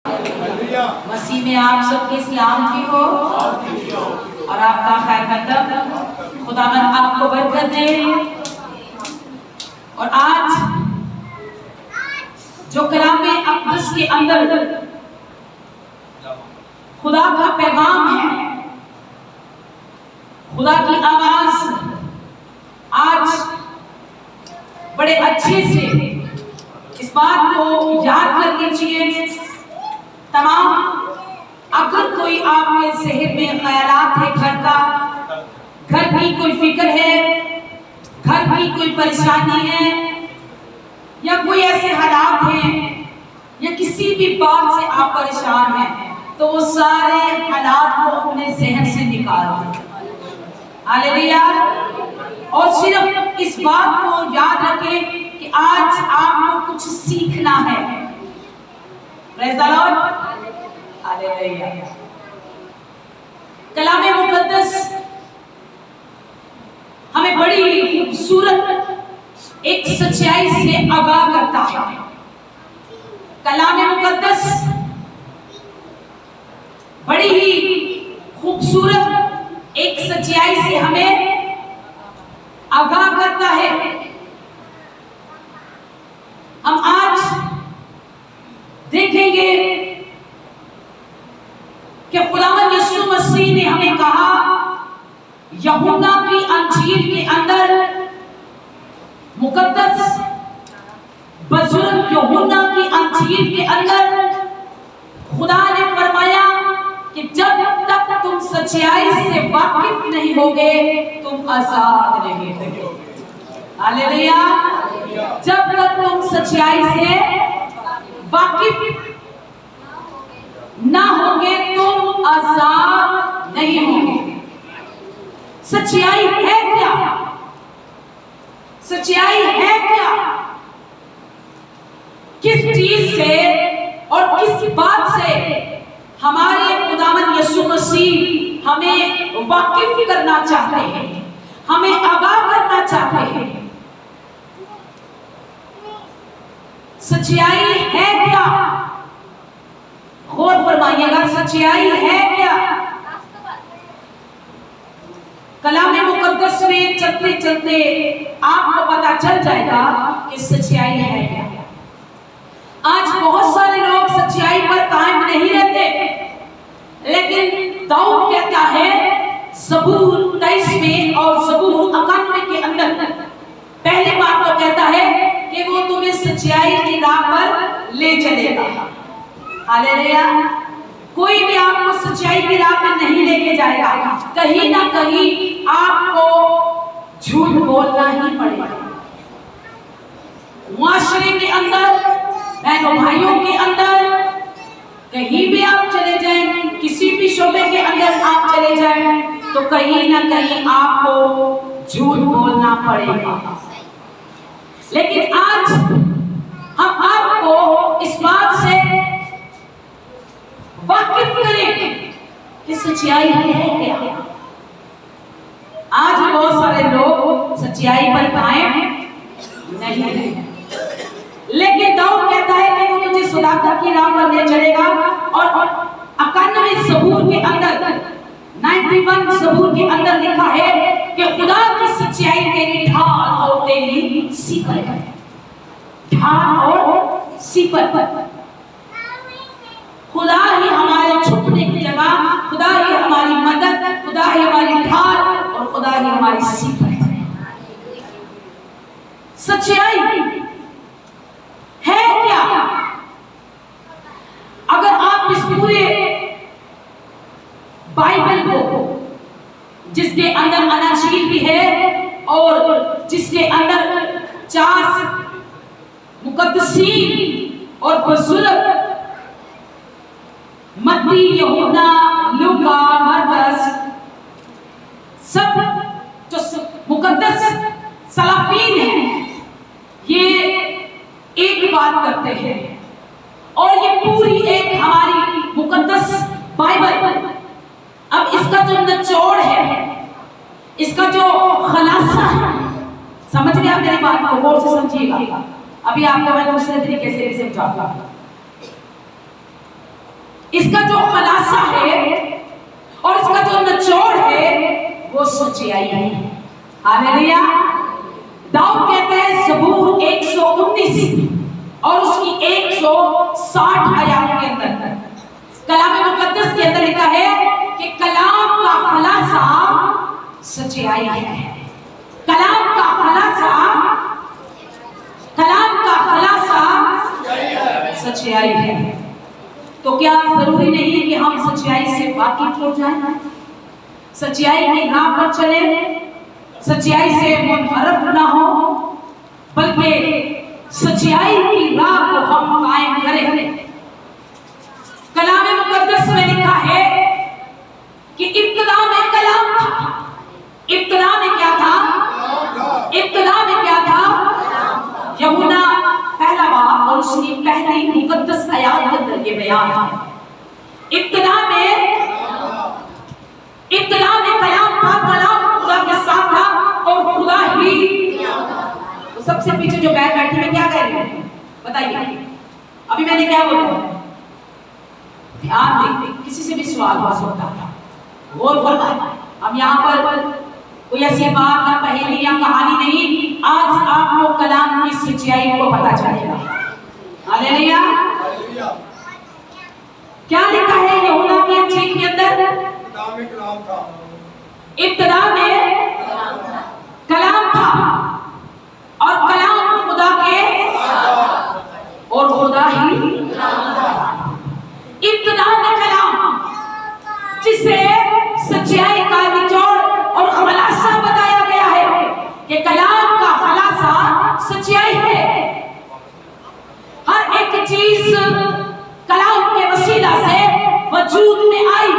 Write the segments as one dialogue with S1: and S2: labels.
S1: मसीह में आप सबके सलाम की हो और आपका खैर मकदम। खुदावंद आपको बरकत दे। और आज जो कलाम अक़दस के अंदर खुदा का पैगाम है, खुदा की आवाज आज बड़े अच्छे से इस बात को याद कर लीजिए। तमाम अगर कोई आपके ज़हन में ख्यालात है घर की कोई फिक्र है, घर की कोई परेशानी है, या कोई ऐसे हालात हैं, या किसी भी बात से आप परेशान हैं, तो वो सारे हालात को अपने ज़हन से निकाल दें। हालेलुया। और सिर्फ इस बात को याद रखें कि आज आपको कुछ सीखना है। Praise the Lord. हालेलुया। कलाम मुक़द्दस हमें बड़ी खूबसूरत एक सच्चाई से आगाह करता है। कलाम मुक़द्दस बड़ी ही खूबसूरत एक सच्चाई से हमें आगाह करता है। हम आज देखेंगे कि खुदावंद यीशु मसीह ने हमें कहा, यूहन्ना की अंजील के अंदर, मुक़द्दस बुज़ुर्ग यूहन्ना की अंजील के अंदर खुदा ने फरमाया कि जब तक तुम सच्चाई से वाकिफ नहीं होगे तुम आजाद नहीं होगे। हालेलुया। जब तक तुम सच्चाई से वाकिफ ना होगे तुम आजाद नहीं होगे। सच्चाई है क्या? सच्चाई है क्या? किस चीज से और किस बात से हमारे खुदावंद यीशु मसीह हमें वाकिफ करना चाहते हैं, हमें आगाह करना चाहते हैं? सच्चाई है क्या? गौर फरमाइएगा, सच्चाई है क्या? कलाम मुक़द्दस में चलते चलते आपको पता चल जाएगा कि सच्चाई है क्या। आज बहुत सारे लोग सच्चाई पर कायम नहीं रहते, लेकिन दाऊद कहता है ज़बूर 23 में और ज़बूर 91 के अंदर, पहली बात तो कहता है कि वो तुम्हें सच्चाई की राह पर ले चलेगा। हालेलुया। कोई भी आपको सच्चाई की राह पे नहीं लेके जाएगा, कहीं ना कहीं आपको झूठ बोलना ही पड़ेगा। मुआशरे के अंदर, बहनों भाइयों के अंदर, कहीं भी आप चले जाएं, किसी भी शोबे के अंदर आप चले जाएं, तो कहीं ना कहीं आपको झूठ बोलना पड़ेगा। लेकिन आज हम आपको इस बात से वाकिफ करें कि सच्चाई है क्या। आज बहुत सारे लोग सच्चाई पर कायम नहीं है, लेकिन दाऊद कहता है कि वो तुझे सदाकत की राह पर ले चलेगा। और 91 ज़बूर के अंदर, 91 ज़बूर के अंदर लिखा है कि खुदा की सच्चाई तेरी ढाल और तेरी सीपर है। ढाल और सीपर, खुदा ही हमारे छुपने की जगह, खुदा ही हमारी मदद, खुदा ही हमारी ढाल और खुदा ही हमारी सीपर है। सच्चाई है क्या? अगर आप इस पूरे बाइबल को, जिसके अंदर अनाजील भी है और जिसके अंदर 4 मुक़द्दसीन और बुज़ुर्ग मत्ती, यूहन्ना, लूका, मरकस, सब जो मुक़द्दस सलाफ़ीन हैं, ये एक बात करते हैं। और ये पूरी एक हमारी मुक़द्दस बाइबल, अब इसका जो निचोड़ है, इसका जो खलासा है, समझ गए आप मेरी बात को? गौर से समझिएगा। अभी आपको मैं दूसरे तरीके से समझाऊंगा। इसका जो खुलासा है और इसका जो निचोड़ है वो सच्चाई है। हालेलुया। दाऊद कहते हैं ज़बूर 119 और उसकी 160 आयत के अंदर, कलाम मुकद्दस के अंदर लिखा है कि कलाम का खुलासा सच्चाई है। कलाम का खुलासा सच्चाई है। तो क्या जरूरी नहीं कि हम सच्चाई से वाकिफ हो जाएं, सच्चाई की राह पर चले, सच्चाई से मुनहरफ ना हो, बल्कि सच्चाई की राह को हम कायम करें। कलाम मुकद्दस में लिखा है कि इब्तिदा में कलाम था। इब्तिदा में क्या था? इब्तिदा में क्या था? यूहन्ना पहला बाब और उसकी पहली मुकद्दस आयत के अंदर ये बयान है। इब्तिदा में कलाम था, कलाम खुदा के साथ था और खुदा ही। तो सबसे पीछे जो बैठी में क्या कह रही है बताइए? अभी मैंने क्या बोला? ध्यान दें, किसी से भी सवाल हो सकता है, गौर फरमाएं। हम यहाँ पर कोई ऐसी बात या पहेली या कहानी नहीं, आज आपको कलाम की सच्चाई को पता चलेगा। हालेलुया। क्या लिखा है यूहन्ना की इंजील के अंदर? इब्तिदा में कलाम था और कलाम खुदा के और खुदा ही। इब्तिदा में कलाम, जिसे सच्चाई का निचोड़ और खुलासा बताया गया है कि कलाम का खुलासा सच्चाई है। हर एक चीज कलाम के वसीला से वजूद में आई।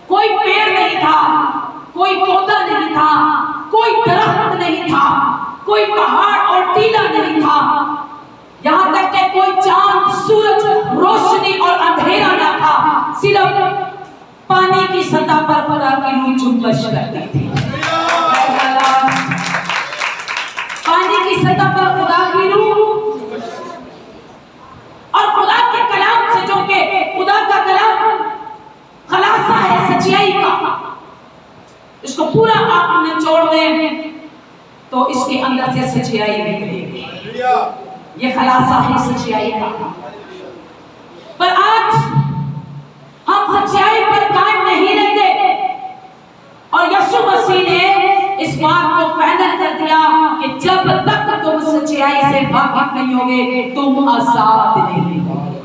S1: कोई पेड़ नहीं था, कोई पौधा नहीं था, कोई दरख्त नहीं था, कोई पहाड़ और टीला नहीं था, यहां तक कि कोई चांद, सूरज, रोशनी और अंधेरा न था। सिर्फ पानी की सतह पर खुदा की रूह जुम्बश करती थी। पानी की सतह पर खुदा की रूह और खुदा के कलाम से, जो कि खुदा का कलाम खुलासा है सच्चाई का, इसको पूरा आप निचोड़ दें तो इसके अंदर से सच्चाई निकलेगी। ये खुलासा है सच्चाई का। पर आज हम सच्चाई पर कायम नहीं रहते और यीशु मसीह ने इस बात को फाइनल कर दिया कि जब तक तुम सच्चाई से वाकिफ नहीं होगे तुम आजाद नहीं होगे।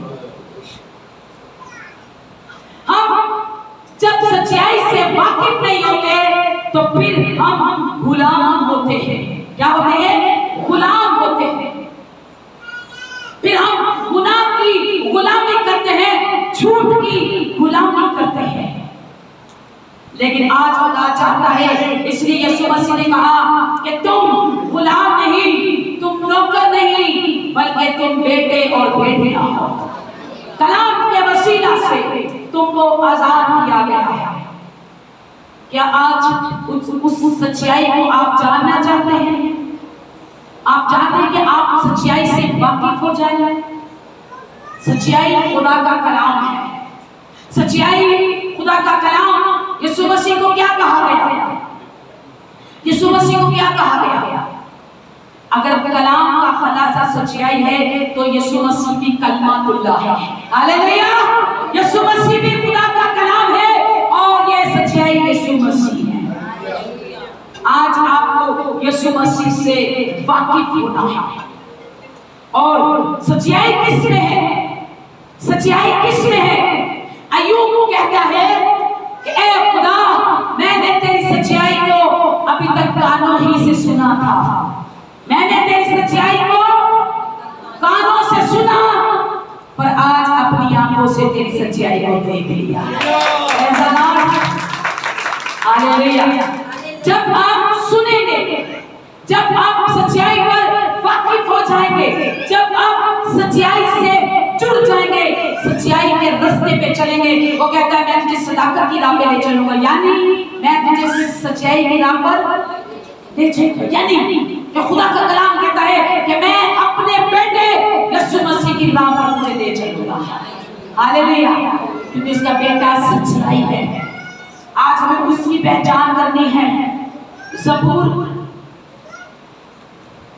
S1: हम जब सच्चाई से वाकिफ नहीं होते तो फिर हम गुलाम होते हैं। क्या होते हैं? गुलाम होते हैं। फिर हम गुनाह की गुलामी करते हैं, झूठ की गुलामी करते हैं। लेकिन आज खुदा चाहता है, इसलिए यीशु मसीह ने कहा कि तुम गुलाम नहीं, तुम नौकर नहीं, बल्कि तुम बेटे और बेटियां हो। कलाम के वसीला से तुमको आजाद किया गया है। क्या आज उस सच्चाई को आप जानना चाहते हैं? आप चाहते हैं कि आप सच्चाई से वाकिफ हो जाएं? सच्चाई खुदा का कलाम है। सच्चाई खुदा का कलाम। यीशु मसीह को क्या कहा गया? यीशु मसीह को क्या कहा गया? अगर कलाम का खुलासा सच्चाई है तो यीशु मसीह भी कलमातुल्लाह है। हालेलुया। यीशु मसीह भी खुदा का कलाम है और ये सच्चाई यीशु मसीह है। आज आपको यीशु मसीह से वाकिफ होना है। और सच्चाई किसमें है? सच्चाई किसमें है? अय्यूब कहता है कि ऐ खुदा, मैंने तेरी सच्चाई को अभी तक कानों ही से सुना था। मैंने तेरी सच्चाई को कानों से सुना, पर आज अपनी आंखों से तेरी सच्चाई को देख लिया। ऐसा नाम। हालेलुया। जब आप सुनेंगे, जब आप सच्चाई पर वाकिफ हो जाएंगे, जब आप सच्चाई से जुड़ जाएंगे, सच्चाई के रास्ते पे चलेंगे। वो कहता है मैं तुझे सदाकत की राह पे ले चलूंगा, यानी मैं तुझे सच्चाई की राह पर ले चलूंगा। यानी कि खुदा का कलाम कहता है कि मैं अपने बेटे यीशु मसीह की राह पर तुझे ले चलूंगा। हालेलुया, क्योंकि उसका बेटा सच्चाई है। आज हमें उसकी पहचान करनी है। ज़बूर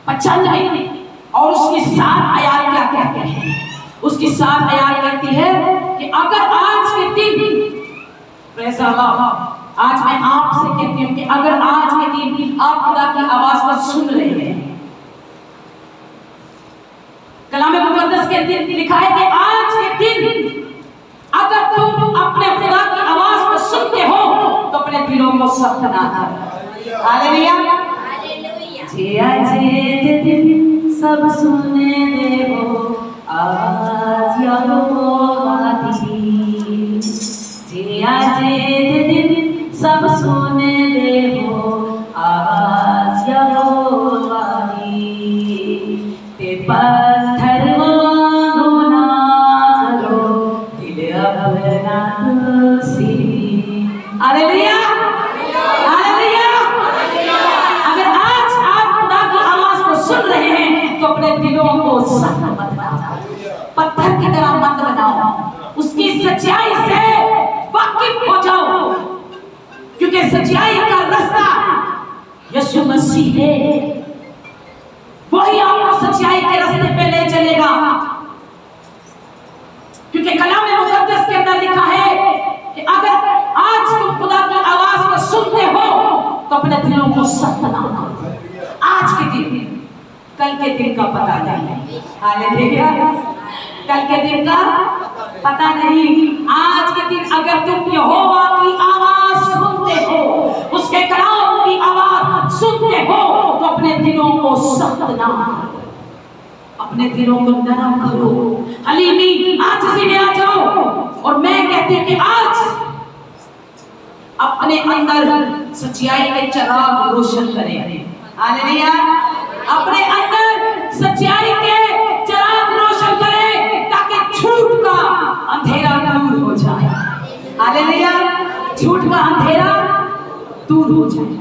S1: 95 और उसकी 7 आयत क्या कहते हैं? उसकी 7 आयत कहती है कि अगर आज के दिन, प्रेज़ अल्लाह, आज मैं आपसे कहती हूँ कि अगर आज के दिन आप खुदा की आवाज को सुन रहे हैं, कलाम मुकद्दस के दिन लिखा है कि आज के दिन अगर तुम अपने खुदा की आवाज को सुनते हो तो अपने दिलों को सख्त ना करो। हालेलुया, जे दिन सब सुनने देवो आवाज यहोवा दी, जे दिन सब सुनने देवो आवाज यहोवा दी, ते पत्थर गुना करो दिल अपना तुसी। Hallelujah, hallelujah. अगर आज आप खुदा की आवाज को सुन रहे हैं तो अपने दिलों को सख्त मत बनाओ, पत्थर की तरह मत बनाओ, उसकी सच्चाई से वाकिफ हो जाओ, क्योंकि सच्चाई का रास्ता यीशु मसीह है। वही आपको सच्चाई के रास्ते पे ले चलेगा, क्योंकि कलाम मुकद्दस के अंदर लिखा है कि अगर आज तुम खुदा की आवाज को सुनते हो तो अपने दिलों को सख्त ना करो। आज के दिन, कल के दिन का पता नहीं। हालेलुया, कल के दिन का पता नहीं। आज के दिन अगर तुम यहोवा की आवाज सुनते हो, उसके कलाम की आवाज सुनते हो तो अपने दिलों को सख्त ना करो, अपने दिलों को नरम करो। हलीमी, आज से में आ जाओ। और मैं कहती हूँ कि आज अपने अंदर सच्चाई के चिराग रोशन करें। हालेलुया, अपने अंदर सच्चाई के चिराग रोशन करें ताकि झूठ का अंधेरा दूर हो जाए। हालेलुया, झूठ का अंधेरा दूर हो जाए।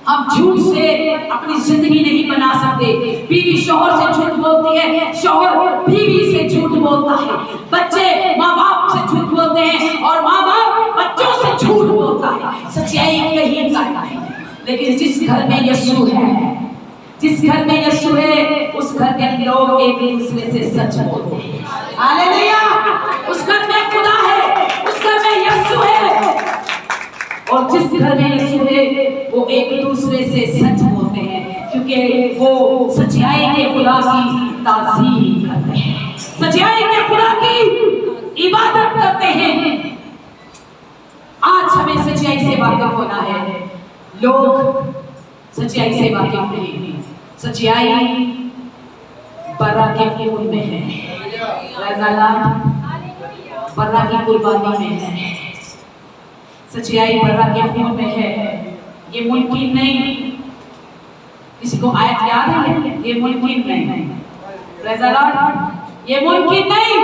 S1: हम झूठ से अपनी जिंदगी नहीं बना सकते। बीवी शौहर से झूठ बोलती है, शौहर बीवी से झूठ बोलता है, बच्चे माँ बाप से झूठ बोलते हैं और माँ बाप बच्चों से झूठ बोलता है। सच्चाई कहीं का नहीं। लेकिन जिस घर में यीशु है, जिस घर में यीशु है, उस घर के लोग एक दूसरे से सच बोलते हैं। हालेलुया, उस घर में खुदा है, उस घर में यीशु है, और जिस घर में यीशु है वो एक दूसरे से सच बोलते हैं, क्योंकि वो सच्चाई के खुदा की ताज़ीम करते हैं, सच्चाई के खुदा की इबादत करते हैं। आज हमें सच्चाई से वाकिफ होना है। लोग सच्चाई से वाकिफ नहीं। सच्चाई बर्रा के खून में है, बर्रा की कुर्बानी में है। सच्चाई बर्रा के खून में है। ये मुमकिन नहीं। किसी को आयत याद है? ये मुमकिन नहीं। प्रेज़ द लॉर्ड, ये मुमकिन नहीं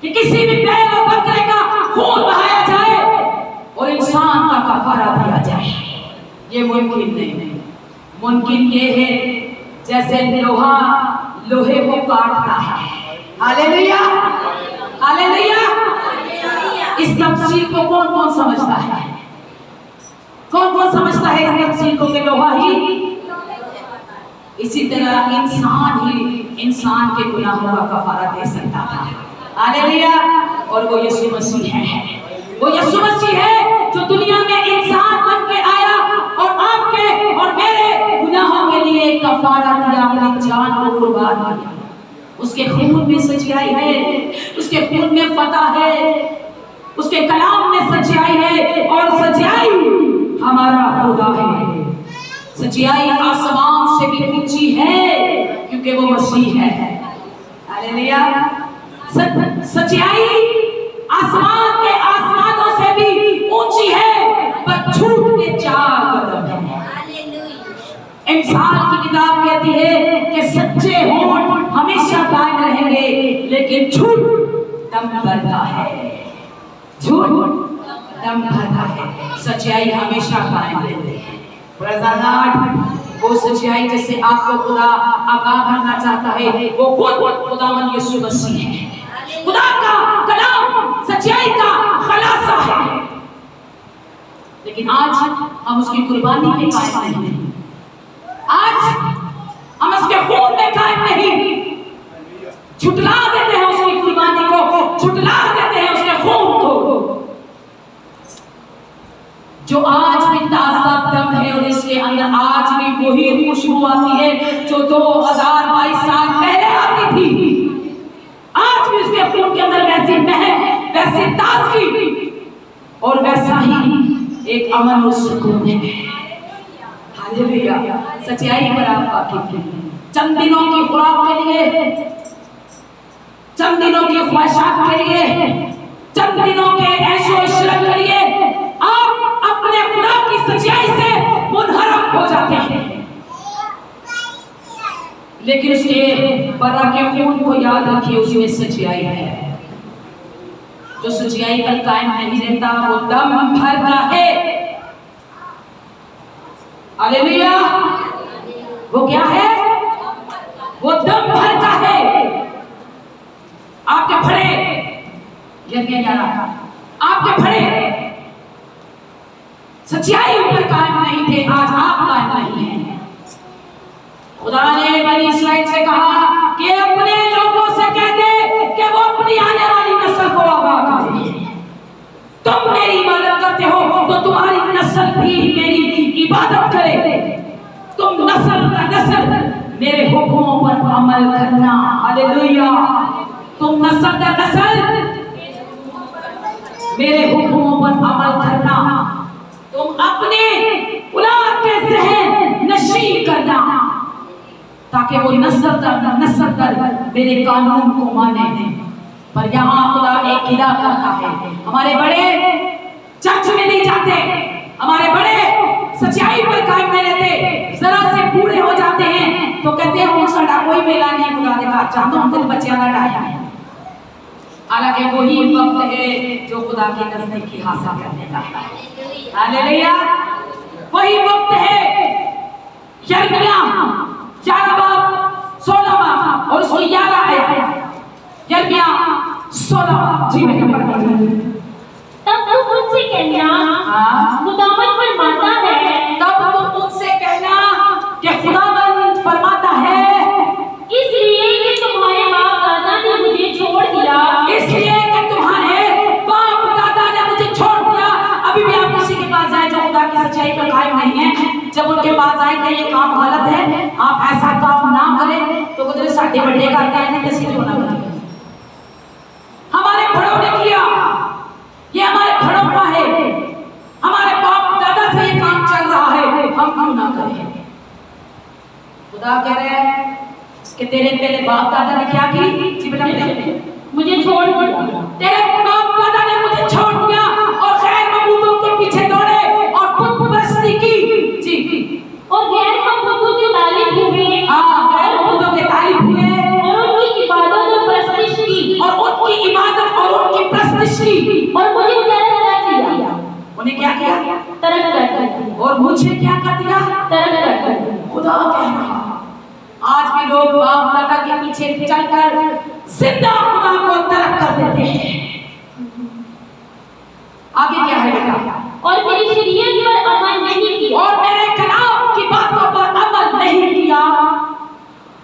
S1: कि किसी भी बैल और बकरे का खून बहाया जाए और इंसान का कफारा दिया जाए। ये मुमकिन नहीं। मुमकिन ये है जैसे लोहा लोहे को काटता है। Hallelujah, hallelujah. इस तफसील को कौन कौन समझता है? कौन कौन समझता है इस तफसील को कि लोहा ही? इसी तरह इंसान ही इंसान के गुनाहों का कफारा दे सकता था। हालेलुया, और वो यीशु मसीह है। वो यीशु मसीह है जो दुनिया में इंसान बन के आया और आपके और मेरे गुनाहों के लिए कफारा दिया, अपनी जान को कुर्बान किया। उसके खून में सच्चाई है, उसके खून में फतह है, उसके कलाम में सच्चाई है, और सच्चाई हमारा खुदा है। सच्चाई आसमान से भी ऊंची है क्योंकि वो मसीह है। हालेलुया, सच्चाई आसमान के आसमानों से भी ऊंची है, पर झूठ के 4 कदम हैं। इंसान की किताब कहती है कि सच्चे होंठ हमेशा कायम रहेंगे, लेकिन झूठ दम भरता है। झूठ दम भरता है, सच्चाई हमेशा कायम रहती है। वो सच्चाई जिससे आपको खुदा आगाह करना चाहता है, वो खुद खुदावंद यीशु मसीह है। लेकिन आज हम उसकी कुर्बानी पे कायम नहीं, आज हम उसके खून में कायम नहीं, छुटला देते हैं उसकी कुर्बानी को, छुटला देते हैं उसके खून को, जो आज भी ताजा दम है और इसके अंदर आज भी वही खुशबू आती है जो 2022 साल पहले आती थी। आज भी उसके खून के अंदर वैसी महक, वैसी ताजगी और वैसा ही एक अमन और सुकून है। हालेलुया। सच्चाई पर आप वाकिफ हैं। चंद दिनों की खुराक के लिए, चंद दिनों की ख्वाहिशात के लिए, चंद दिनों के ऐशो इशरत के लिए आप अपने खुदा की सच्चाई से मुनहरफ हो जाते हैं, लेकिन उसके बर्रा के खून को याद रखिए, उसमें सच्चाई है। जो सच्चाई पर कायम नहीं रहता वो दम भर का है। हालेलुया। वो क्या है? वो दम भर का है। आपके फड़े, यह आपके फड़े सच्चाई पर कायम नहीं थे, आज आप कायम नहीं हैं। खुदा ने बनी इस्राएल से कहा कि अपने लोगों से कह दे कि वो अपनी आने वाली नस्ल को आगाह करें। तुम मेरी इबादत करते हो तो तुम्हारी नस्ल भी मेरी इबादत करे। तुम नस्ल का नस्ल मेरे हुक्मों पर अमल करना। हालेलुया। तुम नस्ल का नस्ल मेरे हुक्मों पर अमल करना। तुम अपने औलाद के ज़हन नशी करना ताकि वो नस्ल दर मेरे कानून को माने। पर यहाँ खुदा एक गिला करता है। हमारे बड़े चर्च में नहीं जाते, हमारे बड़े सच्चाई पर कायम नहीं रहते, जरा से बूढ़े हो जाते हैं तो कहते हैं उन साडा कोई मेला नहीं, खुदा ने कहा चाहता हूं तेरे बच्चे का डाया है। हालांकि वही वक्त है जो खुदा के नजदीकी हासिल करने का है। हालेलुया। वही वक्त है। यिर्मयाह 11:16 और उसको 11 आया। यिर्मयाह 16 जी में
S2: तब तुम उनसे कहना खुदावंद फरमाता है,
S1: तब तुम उनसे कहना कि खुदावंद फरमाता है,
S2: इसलिए कि तुम्हारे बाप दादा ने मुझे छोड़ दिया,
S1: इसलिए कि तुम्हारे बाप दादा ने मुझे छोड़ दिया। अभी भी आप किसी के पास जाए जो खुदा की सच्चाई पर कायम नहीं है, जब उनके पास आए कि ये काम गलत है, आप ऐसा काम ना करें, तो वो तो साढ़े बड़े करते हैं कैसे क्यों ना करें। हमारे बड़ों ने किया, ये हमारे बड़ों का है, हमारे बाप दादा से ये काम चल रहा है, हम क्यों ना करें। खुदा कह रहे हैं कि तेरे बाप दादा ने क्या की? जी बेटा
S2: मुझे छोड़ दिया।
S1: तेरे बाप दादा ने मुझे छोड़ दिया और गैर मबूदों के पीछे दौड़े और बुत परस्ती की। जी।
S2: और गैर मबूदों के तालिब हुए।
S1: हाँ, गैर मबूदों के तालिब हुए
S2: और उनकी इबादत और परस्तिश की।
S1: और उनकी इबादत और उनकी परस्तिश की।
S2: और मुझे तरक कर दिया।
S1: उन्हें क्या किया?
S2: तरक कर दिया।
S1: और मुझे क्या कर दिया?
S2: तरक कर दिया।
S1: खुदा कह रहा, आज भी लोग बाप दादा के पीछे चलकर जिंदा खुदा को तरक कर देते हैं। आगे क्या है बेटा?
S2: और मेरी शरीयत पर अमल नहीं किया,
S1: और मेरे कलाम की बातों पर अमल नहीं किया,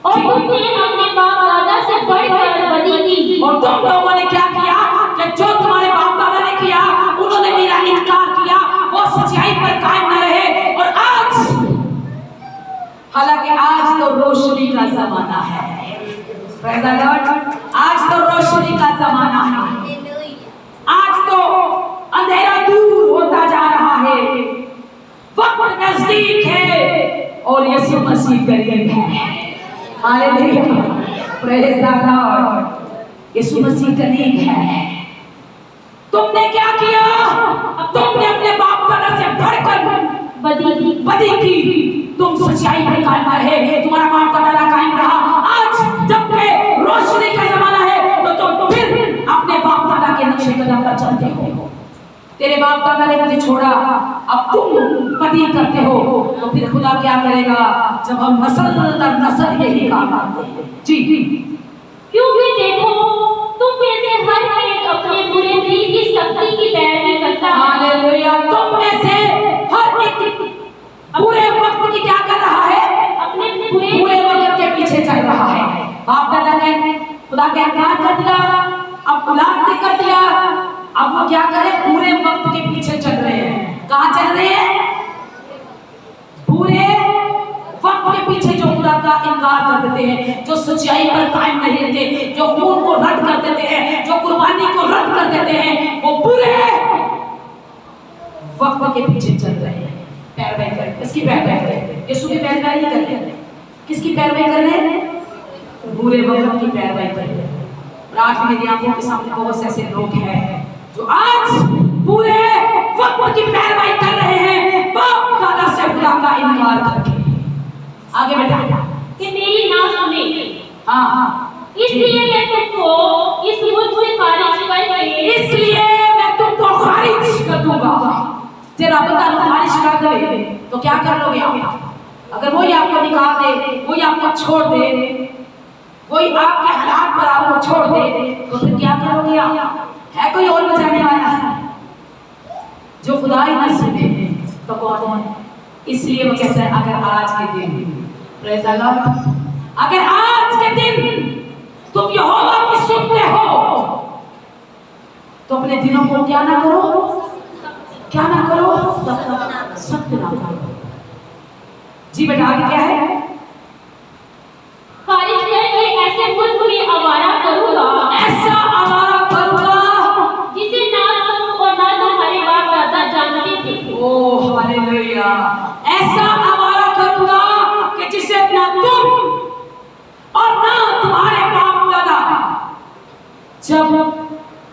S2: और तुमने अपने बाप दादा से बढ़कर बदी की।
S1: और तुम लोगों ने क्या किया कि जो तुम्हारे बाप दादा ने किया, उन्होंने मेरा इनकार किया, वो सच्चाई पर कायम न रहे। और आज, हालांकि आज तो रोशनी का जमाना है, प्रेज़ द लॉर्ड, आज तो रोशनी का जमाना है, आज तो अंधेरा दूर होता जा रहा है, वक्त नजदीक है और यीशु मसीह करीब है। हालेलुया, प्रेज़ द लॉर्ड, यीशु मसीह करीब है। तुमने क्या किया? तुमने अपने बाप दादा से बढ़कर बदी की। तुम सच्चाई पर कायम रहे, तुम्हारा बाप दादा कायम रहा। आज जब रोशनी का जमाना है तो तुम फिर अपने बाप दादा के नक्शे कदम पर चलते हो। तेरे बाप दादा ने मुझे छोड़ा, अब तुम बदी करते हो, तो फिर खुदा क्या करेगा जब हम नस्ल दर नस्ल यही काम करते हैं। जी।
S2: क्योंकि देखो तुम में से हर एक अपने बुरे दिल की शक्ति की पैरवी करता है।
S1: हालेलुया। तुम में से खुदा का इनकार कर दिया, अब औलाद ने कर दिया, अब वो क्या करें, पूरे वक्त के पीछे चल रहे हैं। कहाँ चल रहे हैं? पूरे वक्त के पीछे, जो खुदा का इनकार कर देते हैं, जो सच्चाई पर कायम नहीं रहते, जो खून को रद्द कर देते हैं, जो कुर्बानी को रद्द कर देते हैं, वो पूरे वक्त के पीछे चल रहे हैं। पैरवी कर, किसकी पैरवी कर रहे हैं? यीशु की पैरवी नहीं कर रहे हैं। किसकी पैरवी कर रहे हैं? पूरे वक्त की पैरवी कर रहे हैं। और आज मेरी आंखों के सामने बहुत से ऐसे लोग हैं जो आज पूरे वक्त की पैरवी कर रहे हैं, बाप दादा से खुदा का इनकार करके। आगे बेटा,
S2: कि मेरी ना सुने,
S1: हाँ,
S2: इसलिए मैं तुमको इस मुझ से खारिज करके,
S1: इसलिए मैं तुमको खारिज कर दूंगा। तेरा बता खारिज कर दे तो क्या कर लोगे आप? अगर वही आपको निकाल दे, वही आपको छोड़ दे, कोई आपके हालात पर आपको छोड़ दे, तो फिर क्या करोगे आप? है कोई और बचाने वाला है? जो खुदा ही ना सुने तो कौन है? इसलिए वो कहता है, अगर आज के दिन, प्रेज़ द लॉर्ड, अगर आज के दिन तुम यहोवा की सुनते हो तो अपने दिनों को क्या ना करो, क्या ना करो, सत्य ना करो। जी बेटा, आगे क्या है?
S2: खारिज करके ऐसे मुल्क में आवारा करूंगा,
S1: ऐसा आवारा करूंगा
S2: जिसे ना तुम और ना तुम्हारे बाप दादा जानते थे।
S1: Oh hallelujah. ऐसा आवारा करूंगा कि जिसे ना तुम और ना तुम्हारे बाप दादा। जब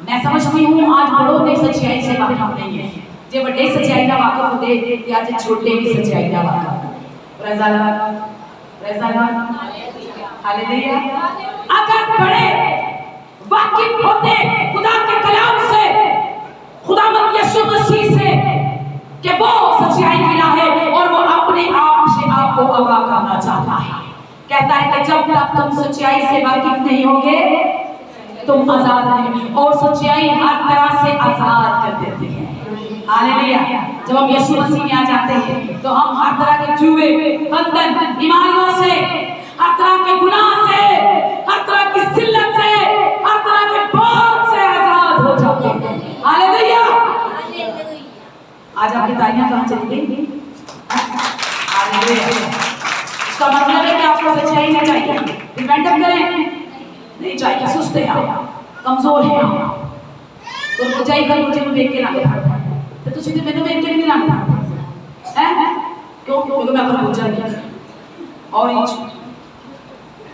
S1: मैं समझती हूँ आज बड़ों ने सच्चाई से वाकिफ नहीं है, जे बड़े सच्चाई का वाकिफ होते ते आज छोटे भी सच्चाई का वाकिफ। Praise the Lord, praise the Lord, hallelujah. अगर बड़े वाकिफ होते खुदा के कलाम से, खुदावंद यीशु मसीह से, कि वो सच्चाई मिला है और वो अपने आप से आपको आगाह करना चाहता है। कहता है कि जब तक तुम सच्चाई से वाकिफ नहीं होगे तुम आजाद नहीं, और सच्चाई हर तरह से आजाद कर देती है। हालेलुया। जब हम यीशु मसीह में आ जाते हैं तो हम हर तरह के जुए, बंधन, बीमारियों से, हर तरह के गुनाह से, हर तरह की जिल्लत से, हर तरह के बोझ से आजाद हो जाते हैं। हालेलुया। आज आपकी तालियां कहाँ चली गई? हालेलुया। इसका मतलब है कि आपको सच्चाई नहीं चाहिए, रिपेंट करें, नहीं चाहिए, सुस्त हैं आप, कमजोर हैं आप, तो सच्चाई कर मुझे देख के ना तो तुझे तो मैंने देख के नहीं लाना है। क्यों? क्योंकि मैं अपना पूजा नहीं और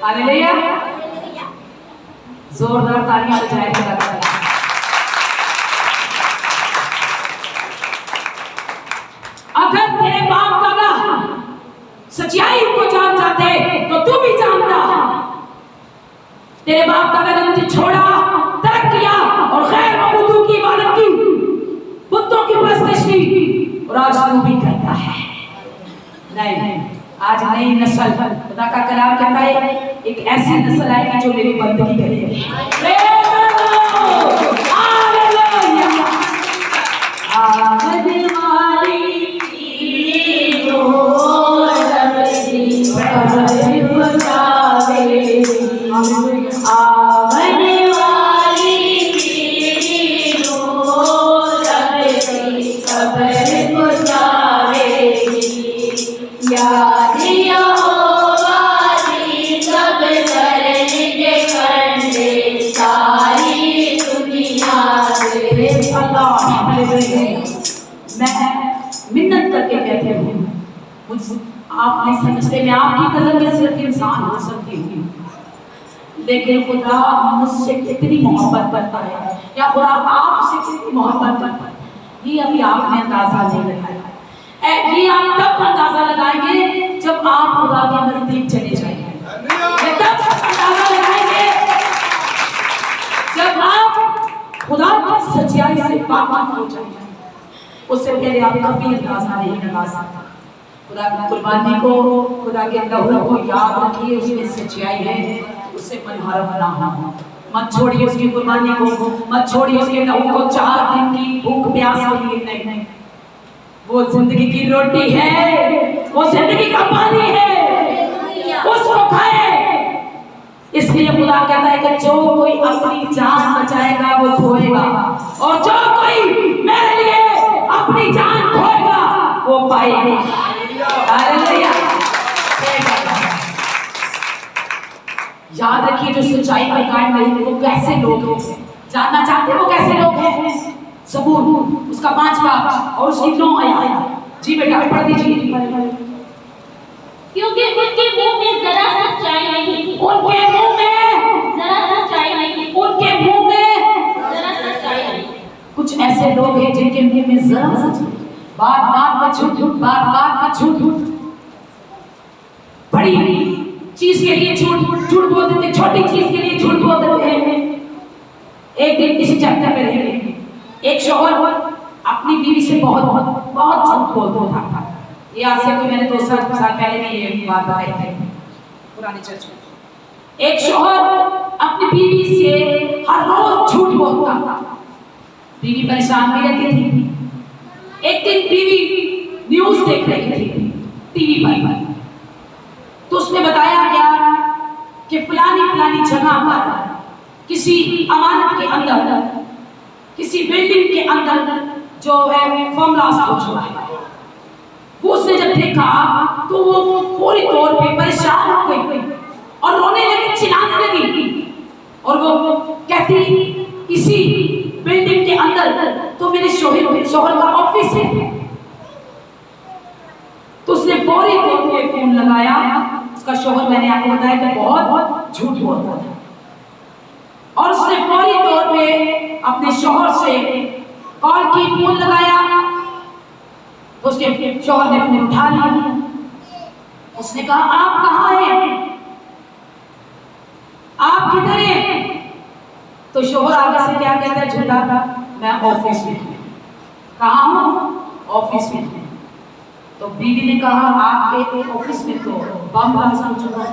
S1: हालेलुया। जोरदार तालियां बजाएं। अगर तेरे बाप दादा सच्चाई को जान जाते तो तू भी जानता। तेरे बाप दादा ने मुझे छोड़ा, तर्क किया और गैर मबूदों की इबादत की, बुतों की परस्तिश की, और आज तू भी करता है। नहीं, आज नई नस्ल, खुदा का कलाम कहता है एक ऐसी नस्ल आएगी जो मेरी बंदगी करेगी। हालेलुया। आमद वाली मैं मिन्नत करके कहती हूँ, आप नहीं समझते, मैं आपकी नजर में सिर्फ इंसान हो सकती हूँ, लेकिन खुदा मुझसे कितनी मोहब्बत करता है, या खुदा आपसे कितनी मोहब्बत करता है, ये अभी आपने अंदाजा नहीं लगाया। ये आप तब अंदाजा लगाएंगे जब आप खुदा के नजदीक चले जाएंगे। तब अंदाजा लगाएंगे जब आप खुदा की सच्चाई से वाकिफ हो जाएंगे। उससे पहले आप कभी अंदाजा नहीं लगा सकता। खुदा की कुर्बानी को, खुदा के लहू को याद रखिए, उसमें सच्चाई है, उससे मनहरफ ना हो। मत छोड़िए उसकी कुर्बानी को, मत छोड़िए उसके लहू को 4 दिन की भूख प्यास के लिए नहीं। वो जिंदगी की रोटी है, वो जिंदगी का पानी है, उसको खाए। इसलिए खुदा कहता है कि जो कोई अपनी जान बचाएगा वो खोएगा, और जो कोई मेरे लिए अपनी जान खोएगा वो पाएगा। हालेलुया। याद रखिए, जो सच्चाई पर कायम रहे वो कैसे लोग हैं। जानना चाहते हैं वो कैसे लोग हैं? सबूर उसका 5 बाब और उसकी 9 आयत। जी बेटा पढ़ दीजिए।
S2: क्योंकि उनके मुंह में जरा सच्चाई नहीं,
S1: उनके मुंह में
S2: जरा सच्चाई नहीं,
S1: उनके मुंह में
S2: जरा सच्चाई नहीं।
S1: कुछ ऐसे लोग हैं जिनके मुंह में जरा सच्चाई, बात बात में झूठ, बात बात में झूठ, बड़ी चीज के लिए झूठ बोल देते, छोटी चीज के लिए झूठ बोल देते हैं। एक दिन इसी चैप्टर में रहेंगे, एक शौहर अपनी बीवी से बहुत झूठ बोलता था। ये आज से कोई मैंने 2 साल पहले में ये बात बताई थी पुरानी चर्च में। एक शौहर अपनी बीवी से हर रोज झूठ बोलता था, बीवी परेशान भी रहती थी। एक दिन बीवी न्यूज देख रही थी टीवी पर, तो उसमें बताया गया कि फलानी जगह पर किसी इमारत के अंदर, किसी बिल्डिंग के अंदर जो है बम ब्लास्ट हो चुका है। वो उसने जब देखा तो वो फौरी तौर पे परेशान हो गई और रोने लगी, चिल्लाने लगी, और वो कहती इसी बिल्डिंग के अंदर तो मेरे शौहर का ऑफिस है। तो उसने फौरी तौर पे फोन लगाया। उसका शौहर, मैंने आपको बताया कि बहुत झूठ बोलता था, और उसने फौरी तौर पे अपने शौहर से कॉल की, फोन लगाया। तो उसके शौहर ने फोन उठा लिया। उसने कहा आप कहाँ हैं, आप किधर हैं? तो शौहर आगे से क्या कहता है, झूठा, मैं ऑफिस में हूँ। कहाँ हूँ? ऑफिस में हूँ। तो बीवी ने कहा आपके ऑफिस में तो बम ब्लास्ट हो चुका है,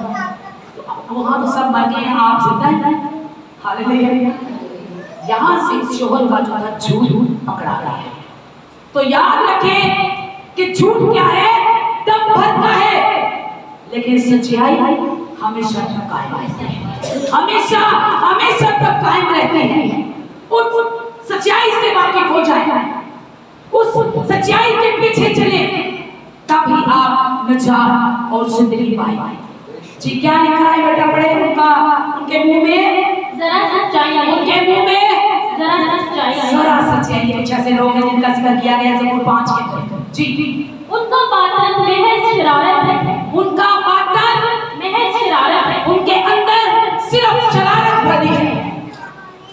S1: तो वहां तो सब मर गए हैं, आप जिंदा हैं। हालेलुया। यहाँ से शौहर का जो था झूठ पकड़ा गया है। तो याद रखें कि झूठ क्या है? दम भरता है, लेकिन सच्चाई हमेशा तक कायम रहती है, हमेशा तक कायम रहती है। उस सच्चाई से वाकिफ हो जाए, उस सच्चाई के पीछे चले, तभी आप निजात और जिंदगी पाएंगे। जी क्या लिखा है बेटा? पढ़े। उनके मुंह में
S2: जरा सच्चाई,
S1: उनके मुंह में
S2: जरा सच्चाई,
S1: जरा सच्चाई। कुछ ऐसे लोग हैं जिनका जिक्र किया गया ज़बूर 5 के अंदर। जी
S2: उनका बातन महज शरारत है,
S1: उनका बातन
S2: महज शरारत है,
S1: उनके अंदर सिर्फ शरारत भरी है।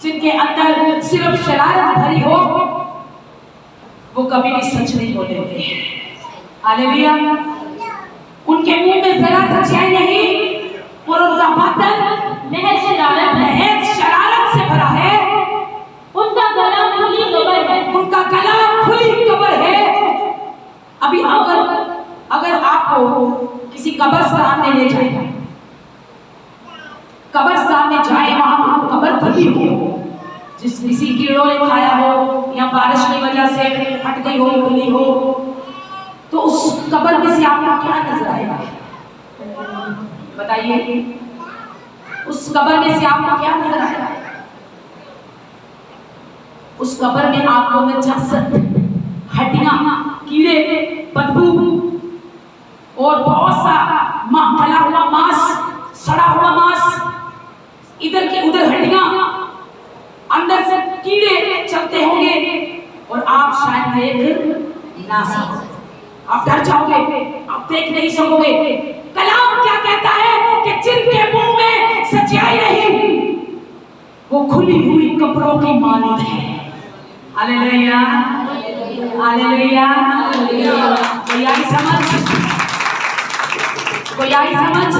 S1: जिनके अंदर सिर्फ शरारत भरी हो वो कभी भी सच नहीं बोलेंगे। हालेलुया। उनके मुंह में जरा सच्चाई नहीं, और उनका बातन
S2: महज शरारत
S1: से भरा है।
S2: उनका गला खुली कब्र है,
S1: उनका गला खुली कब्र है। अभी अगर आपको किसी कब्रिस्तान में ले जाए, कब्रिस्तान में जाए, वहां कब्र खुली हो, जिस किसी कीड़ों ने खाया हो या बारिश की वजह से फट गई हो, खुली हो, तो उस कब्र में से आपको क्या नजर आएगा? बताइए, उस कब्र में से आपको क्या नजर आएगा? उस कब्र में आपको नजासत, हड्डियां, कीड़े, बदबू और बहुत सा गला हुआ मांस, सड़ा हुआ मांस, इधर की उधर हड्डियां, अंदर से कीड़े चलते होंगे, और आप शायद देख ना सको, आप डर जाओगे, आप देख नहीं सकोगे। कलाम क्या कहता है कि जिनके मुंह में सच्चाई नहीं वो खुली हुई कब्रों की मानद है। Hallelujah, hallelujah. कोई आई समझ?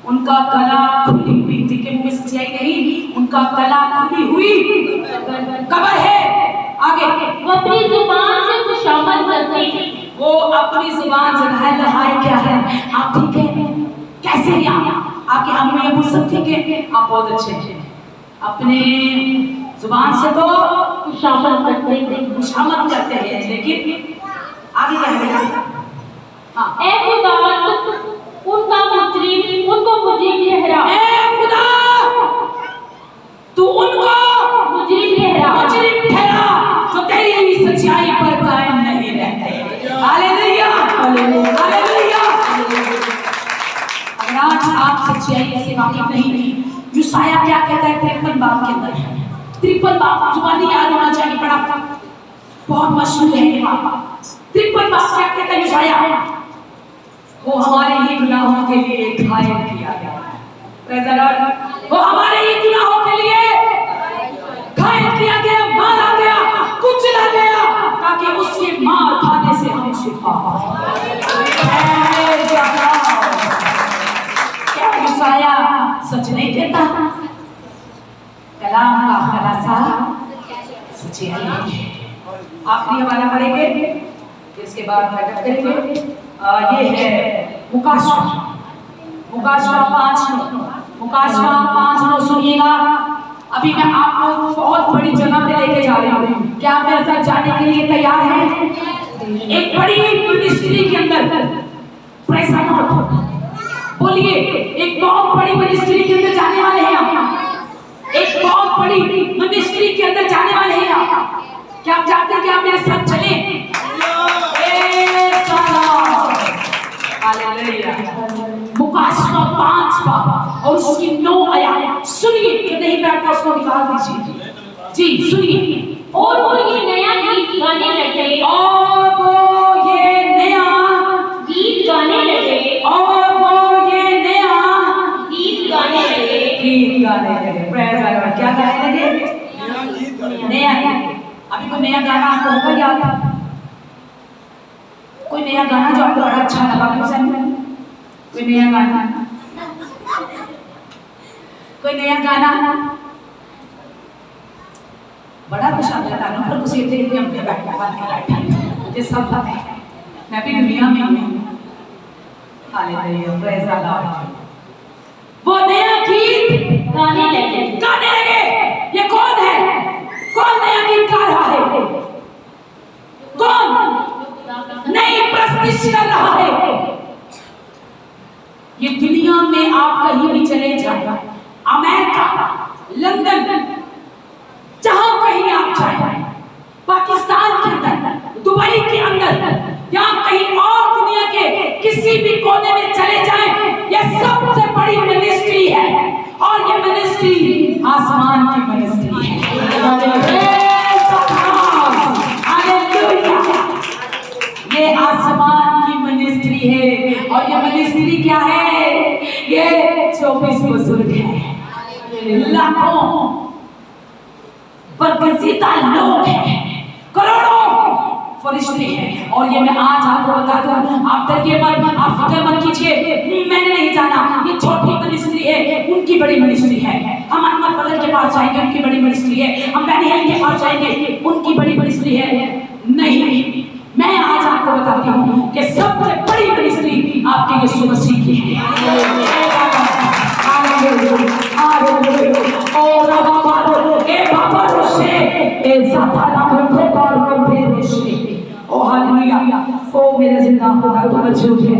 S1: उनका गला खुली हुई, जिनके मुंह में सच्चाई नहीं, उनका गला खुली हुई कब्र है। आगे,
S2: वो अपनी जुबान से खुशामद करते हैं,
S1: वो अपनी जुबान से हाय क्या है, आप ठीक है, कैसे हैं आपके अम्मी अबू सब ठीक है, आप बहुत अच्छे हैं। अपने जुबान से तो खुशामद करते हैं, लेकिन आगे क्या है बेटा? हाँ,
S2: ए खुदा उनको मुजरिम ठहरा,
S1: सच्चाई से वाकिफ नहीं। यूसाया क्या कहता है 53 बाब के अंदर, 53 बाब जुबानी याद होना चाहिए, बड़ा बहुत मशहूर है ये बाब। 53 बाब क्या कहता है यूसाया, वो हमारे ही गुनाहों के लिए घायल किया गया, प्रेज़ द लॉर्ड, वो हमारे ही गुनाहों के लिए घायल किया गया, मारा गया, कुचला गया, ताकि उसके मार खाने से हम शिफा पाएं। क्या यूसाया सच नहीं कहता? कलाम का खुलासा सच्चाई है। आखिरी हवाला पढ़ेंगे, इसके बाद बैठक करेंगे। ये है मुकाशवा 5:9 सुनिएगा। अभी मैं आपको बहुत बड़ी जगह पे लेके जा रही हूँ। क्या आप मेरे साथ जाने के लिए तैयार हैं? एक बड़ी मिनिस्ट्री के अंदर, प्रेज़ द लॉर्ड, बोलिए, एक बहुत बड़ी मिनिस्ट्री के अंदर जाने वाले हैं आप। एक बहुत बड़ी मिनिस्ट्री के अंदर जाने वाले हैं आप। क्या आप चाहते हैं कि आप मेरे साथ चलें? मुकाशवा 5 और उसकी 9 आयत सुनिए, कि नहीं बैठता उसको निकाल दीजिए। जी सुनिए।
S2: और वो ये नया गीत गाने लगे,
S1: और वो ये नया
S2: गीत गाने लगे,
S1: और वो ये नया
S2: गीत गाने लगे,
S1: गीत गाने लगे। Praise the Lord. क्या गाने लगे? नया गीत। अभी कोई नया गाना आपको होगा याद? कोई नया गाना जो आपको बड़ा अच्छा लगा? कोई नया गाना, कोई नया गाना बड़ा कुछ आता था ना, पर कुछ ये थे कि हमने बैठा मुझे सब पता है, मैं भी दुनिया में हूँ। Hallelujah, praise the Lord. वो नया गीत
S2: गाने लगे।
S1: ये कौन है? कौन नया गीत गा रहा है? कौन नई प्रस्तुति कर रहा है? ये दुनिया में आप कहीं भी चले जाए, अमेरिका, लंदन, जहां कहीं आप जाए, पाकिस्तान के अंदर, दुबई के अंदर, या कहीं और दुनिया के किसी भी कोने में चले जाएं, ये सबसे बड़ी मिनिस्ट्री है। और ये मिनिस्ट्री आसमान की मिनिस्ट्री है। ये आसमान की मिनिस्ट्री है। और ये मिनिस्ट्री क्या है? ये 24 बुजुर्ग हैं, लाखों बरगज़ीदा लोग हैं, करोड़ों फरिश्ते हैं। और ये मैं आज आपको बता दूं, आप डरिए मत, आप फिक्र मत कीजिए, मैंने नहीं जाना, ये छोटी मिनिस्ट्री है, उनकी बड़ी मिनिस्ट्री है। हम अहमद फजल के पास जाएंगे, उनकी बड़ी मिनिस्ट्री है। हम बैनियल के पास जाएंगे, उनकी बड़ी मिनिस्ट्री है। नहीं, मैं आज आपको बताती हूँ कि सबसे बड़ी मिनिस्ट्री आपके यीशु मसीह की है। ओ हालेलुया, ओ मेरे जिंदा खुदा तो मौजूद है।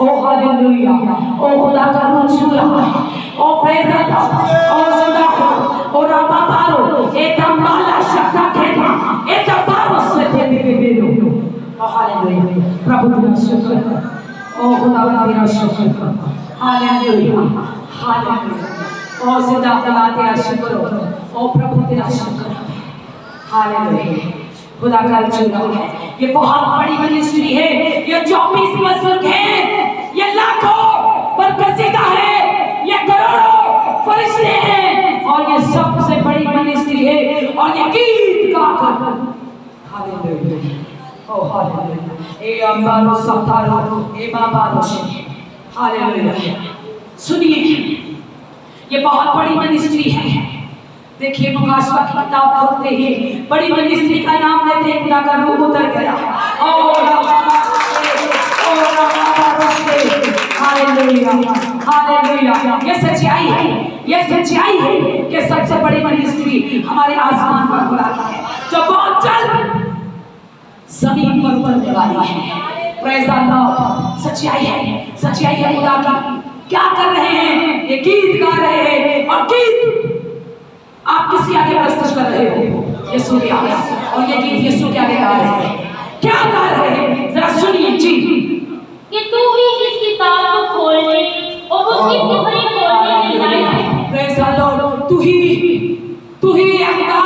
S1: ओ हालेलुया, ओ खुदा का रूह छू रहा है। ओ प्रेज़ द लॉर्ड, ओ जिंदा खुदा, ओ रब्बा पारो, ए तंबाला शक्ता खेमा, ए तंबारो से बेबेलो। ओ हालेलुया, प्रभु तेरा शुक्र है। ओ खुदा तेरा शुक्र है। हालेलुया, हालेलुया, ओ जिंदा खुदा तेरा शुक्र हो। ओ प्रभु तेरा शुक्र है। हालेलुया, खुदा का चुना है। ये बहुत बड़ी मिनिस्ट्री है। ये 24 बुजुर्ग हैं, ये लाखों बरगज़ीदा है, ये करोड़ों फरिश्ते हैं, और ये सबसे बड़ी मिनिस्ट्री है। और ये गीत गाकर, हालेलुया, ओ हालेलुया, ए अम्बारो सतारो, ए बाबारो शे, हालेलुया। सुनिए, ये बहुत बड़ी मिनिस्ट्री है। देखिए, मुकाशवा की किताब खोलते ही बड़ी मिनिस्ट्री का नाम लेते ही खुदा का रूह उतर गया। Hallelujah, hallelujah. ये सच्चाई है, ये सच्चाई है कि सबसे बड़ी मिनिस्ट्री हमारे आसमान पर खुदा की है, जो बहुत जल्द जमीन पर उतरने वाली है। Praise the Lord. सच्चाई है, सच्चाई है खुदा की। क्या कर रहे हैं? ये गीत गा रहे हैं, और गीत आप किसी आगे प्रस्तुत कर रहे हो? यीशु के आगे। और ये गीत यीशु के आगे गा रहे हैं। क्या गा रहे हैं? जरा सुनिए जी।
S2: कि तू ही इस किताब को खोल ले और वो उसकी पोखरी खोलने के लायक है।
S1: Praise the Lord. तू ही खुदा,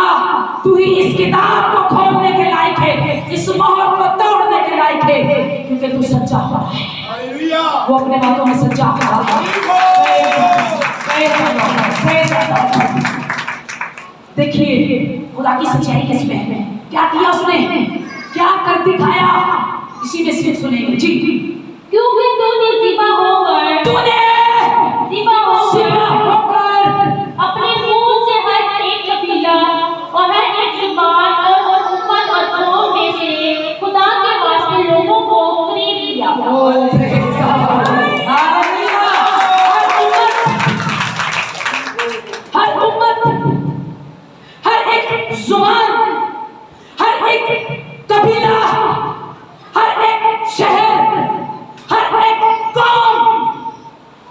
S1: तू ही इस किताब को खोलने के लायक है, इस मोहर को तोड़ने के लायक है, क्योंकि तू सच्चा खुदा है।
S3: हालेलुया।
S1: वो अपने बातों में सच्चा खुदा है। Praise the Lord, praise the Lord. देखिए खुदा की सच्चाई किसमें है, क्या किया उसने, क्या कर दिखाया, इसी में सिर्फ सुनेंगे जी।
S2: क्योंकि तूने ज़िबा होकर अपने मुंह से हर एक कबीला और हर एक जुबान और उम्मत और कौम में से खुदा के वास्ते लोगों को खरीद लिया।
S1: हर उम्मत, हर एक जुबान, हर एक कबीला, हर एक शहर, हर एक कौम,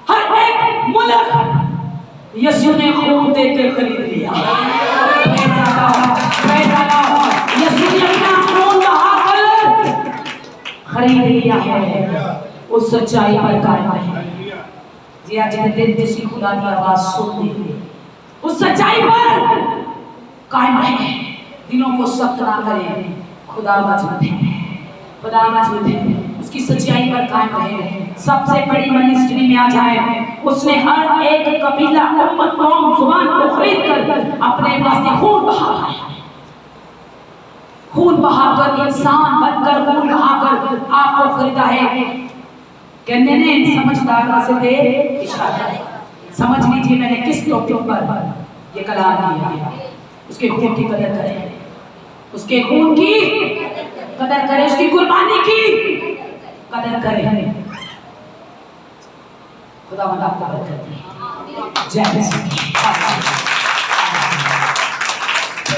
S1: हर एक मुल्क यीशु ने खून दे के खरीद लिया। यीशु ने अपना खून बहाकर खरीद लिया है। उस सच्चाई पर कायम है जी। आज के दिन किसी खुदा की आवाज सुनने के उस सच्चाई पर कायम रहे, दिनों को सख्त ना करें, खुदा मजबूत है, खुदा मजबूत है, उसकी सच्चाई पर कायम रहे। सबसे बड़ी मिनिस्ट्री में आ जाए, उसने हर एक कबीला, उम्मत, कौम, जुबान को खरीद कर अपने वास्ते खून बहाया, खून बहाकर इंसान बनकर, खून बहाकर आपको खरीदा है। कहने ने समझदार से दे इशारा। समझ लीजिए मैंने किस टॉपिक पर ये कलाम किया है। उसके खून की कदर करें, उसके खून की कदर करें, उसकी कुर्बानी की कदर करें। खुदा आपको बरकत दे। जय मसीह।